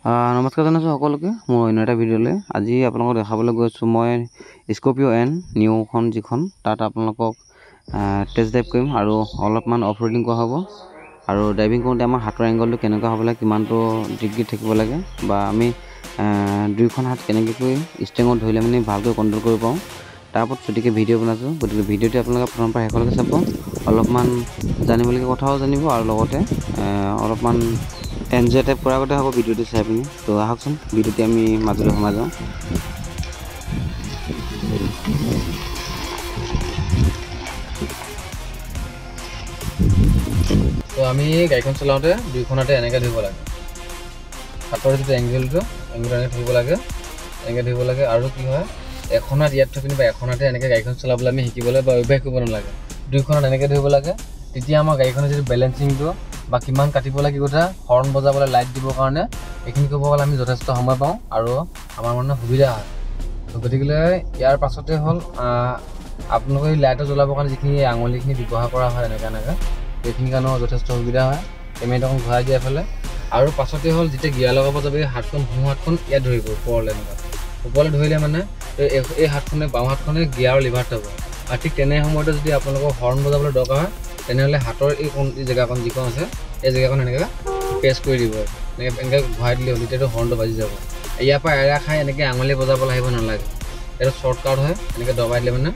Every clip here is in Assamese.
নমস্কাৰ জনাইছোঁ সকলোকে মোৰ অন্য এটা ভিডিঅ'লৈ। আজি আপোনালোকক দেখাবলৈ গৈছোঁ মই স্কৰ্পিঅ' এন নিউখন যিখন তাত আপোনালোকক টেষ্ট ড্ৰাইভ কৰিম আৰু অলপমান অফ ৰোডিং কৰা হ'ব। আৰু ড্ৰাইভিং কৰোঁতে আমাৰ হাতৰ এংগলটো কেনেকুৱা হ'ব লাগে, কিমানটো ডিগ্ৰী থাকিব লাগে, বা আমি দুয়োখন হাত কেনেকৈ ষ্টেঙত ধৰিলে মানে ভালকৈ কণ্ট্ৰল কৰিব পাৰোঁ, তাৰ ওপৰত চুটিকৈ ভিডিঅ' বনাইছোঁ। গতিকে ভিডিঅ'টো আপোনালোকে প্ৰথমৰ পৰা শেষলৈকে চাব, অলপমান জানিবলগীয়া কথাও জানিব আৰু লগতে অলপমান এনজয় টাইপ কৰাৰ আগতে হ'ব ভিডিঅ'টো চাই পিনি। তো আহকচোন ভিডিঅ'টো আমি মাজলৈ সোমাই যাওঁ। তো আমি গাড়ীখন চলাওঁতে দুইখনতে এনেকৈ ধৰিব লাগে, হাতৰ যিটো এংগেলটো এনেকৈ ধৰিব লাগে, এনেকৈ ধৰিব লাগে। আৰু কি হয়, এখন হাত ইয়াত থৈ পিনি বা এখন হাতে এনেকৈ গাড়ীখন চলাবলৈ আমি শিকিবলৈ বা অভ্যাস কৰিব নালাগে। দুইখনত এনেকৈ ধৰিব লাগে, তেতিয়া আমাৰ গাড়ীখনৰ যিটো বেলেঞ্চিংটো বা কিমান কাটিব লাগে, কথা হৰ্ণ বজাবলৈ, লাইট দিবৰ কাৰণে এইখিনি কৰিব গ'লে আমি যথেষ্ট সময় পাওঁ আৰু আমাৰ মানে সুবিধা হয়। গতিকে ইয়াৰ পাছতে হ'ল আপোনালোকে লাইটৰ জ্বলাবৰ কাৰণে যিখিনি আঙুলিখিনি ব্যৱহাৰ কৰা হয় এনেকৈ সেইখিনি কাৰণেও যথেষ্ট সুবিধা হয়। কেমেৰাটো ঘূৰাই দিয়া ফালে। আৰু পাছতে হ'ল যেতিয়া গিয়াৰ লগাব যাবে হাতখন সোঁ হাতখন ইয়াত ধৰিব ওপৰলৈ, এনেকুৱা ওপৰলৈ ধৰিলে মানে এই হাতখনে বাওঁ হাতখনে গিয়াৰৰ লিভাৰ থ'ব। আৰু ঠিক তেনে সময়তে যদি আপোনালোকৰ হৰ্ণ বজাবলৈ দৰকাৰ হয় তেনেহ'লে হাতৰ এই জেগাকণ যিখন আছে এই জেগাকণ এনেকৈ প্ৰেছ কৰি দিব, এনেকৈ ঘূৰাই দিলে হ'ল, তেতিয়াতো হৰ্ণটো বাজি যাব। ইয়াৰ পৰা এৰা খাই এনেকৈ আঙুলি বজাবলৈ আহিব নালাগে, এইটো শ্বৰ্টকাট হয়। এনেকৈ দবাই দিলে মানে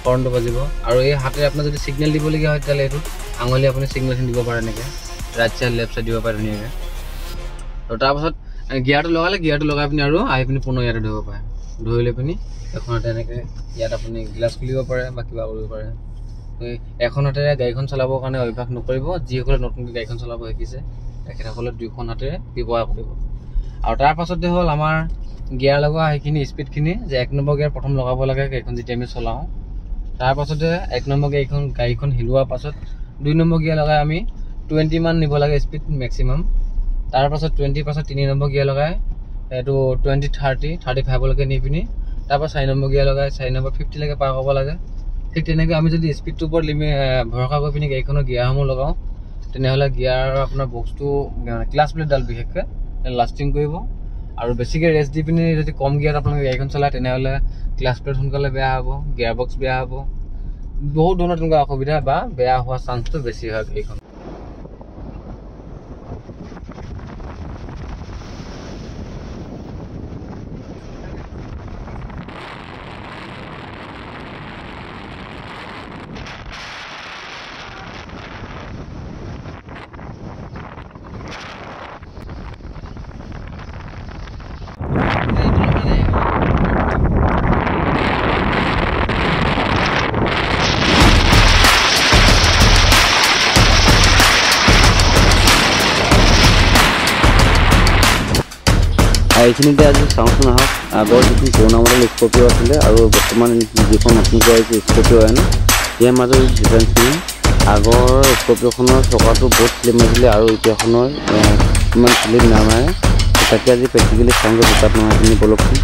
হৰ্ণটো বাজিব। আৰু এই হাতেৰে আপোনাৰ যদি ছিগনেল দিবলগীয়া হয় তেতিয়াহ'লে এইটো আঙুলি আপুনি ছিগনেলখিনি দিব পাৰে, এনেকৈ ৰাইট চাইড লেফ্ট চাইড দিব পাৰে ধুনীয়াকৈ। আৰু তাৰপাছত গিয়াৰটো লগালে গিয়াৰটো লগাই পিনি আৰু আহি পিনি পুনৰ ইয়াতে ধৰিব পাৰে। ধৰি লৈ পিনি এখন হাতে এনেকৈ ইয়াত আপুনি গ্লাছ খুলিব পাৰে বা কিবা কৰিব পাৰে। এখন হাতেৰে গাড়ীখন চলাবৰ কাৰণে অভ্যাস নকৰিব। যিসকলে নতুনকৈ গাড়ীখন চলাব শিকিছে তেখেতসকলে দুইখন হাতেৰে ব্যৱহাৰ কৰিব। আৰু তাৰ পাছতে হ'ল আমাৰ গিয়াৰ লগোৱা সেইখিনি স্পীডখিনি, যে 1 নম্বৰ গিয়াৰ প্ৰথম লগাব লাগে গাড়ীখন যেতিয়া আমি চলাওঁ। তাৰ পাছতে 1 নম্বৰ গাড়ীখন হিলোৱাৰ পাছত 2 নম্বৰ গিয়াৰ লগাই আমি 20 মান নিব লাগে স্পীড মেক্সিমাম। তাৰ পাছত 20 পাছত 3 নম্বৰ গিয়াৰ লগাই এইটো 20, 30, 35লৈকে নি পিনি তাৰপৰা 4 নম্বৰ গিয়াৰ লগাই 4 নম্বৰ 50লৈকে পাৰ হ'ব লাগে। ঠিক তেনেকৈ আমি যদি স্পীডটোৰ ওপৰত ভৰসা কৰি পিনি গাড়ীখনৰ গিয়াৰসমূহ লগাওঁ তেনেহ'লে গিয়াৰৰ আপোনাৰ বক্সটো ক্লাছ প্লেটডাল বিশেষকৈ লাষ্টিং কৰিব। আৰু বেছিকৈ ৰেষ্ট দি পিনি যদি কম গিয়াৰত আপোনালোকে গাড়ীখন চলায় তেনেহ'লে ক্লাছ প্লেট সোনকালে বেয়া হ'ব, গিয়াৰ বক্স বেয়া হ'ব, বহুত ধৰণৰ তেনেকুৱা অসুবিধা বা বেয়া হোৱা চান্সটো বেছি হয় গাড়ীখন। এইখিনিতে আজি চাওঁচোন আহক আগৰ যিখন পুৰণা মডেল স্কৰ্পিঅ' আছিলে আৰু বৰ্তমান যিখন নতুনকৈ আহিছে স্কৰ্পিঅ' এন, ইয়াৰ মাজৰ ডিফাৰেঞ্চখিনি, আগৰ স্কৰ্পিঅ'খনৰ চকাটো বহুত শ্লিম আছিলে আৰু এতিয়াখনৰ ইমান শ্লিম নামাৰে। তাকে আজি প্ৰেক্টিকেলি চাওঁগৈ দুটাত নহয় আপুনি বলকচোন।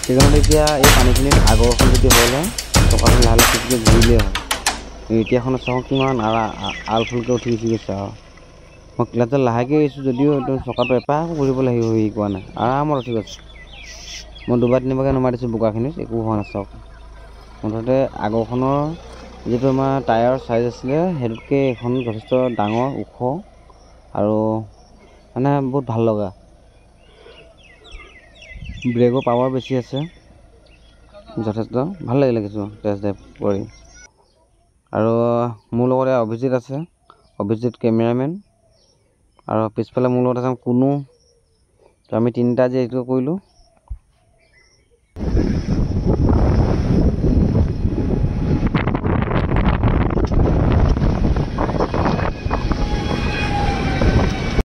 সেইকাৰণে এতিয়া এই পানীখিনিত আগৰখন যদি হ'ল হয় চকাখন লাহে লাহে ঠিককৈ ঘূৰিলেই হয়। এতিয়াখনত চাওঁ কিমান আলফুলকৈ উঠি গৈছে। আৰু মই ক্লাছডাল লাহেকৈ এৰিছোঁ যদিও একদম চকাটো এপাহো ঘূৰিবলৈ হেৰি কৰা নাই, আৰামত উঠি গৈছে। মই 2 বাৰ 3 বাৰকৈ নমাই দিছোঁ বোকাখিনিত, একো হোৱা নাই। চাওক মুঠতে আগৰখনৰ যিটো আমাৰ টায়াৰৰ চাইজ আছিলে সেইটোতকৈ এইখন যথেষ্ট ডাঙৰ, ওখ আৰু মানে বহুত ভাল লগা। ব্ৰেকৰ পাৱাৰ বেছি আছে, যথেষ্ট ভাল লাগিলে কিছু টেষ্ট ড্ৰাইভ কৰি। আৰু মোৰ লগতে অভিজিত আছে, অভিজিত কেমেৰামেন, আৰু পিছফালে মোৰ লগত আছে কোনো। আমি 3টা যে এইটো কৰিলোঁ।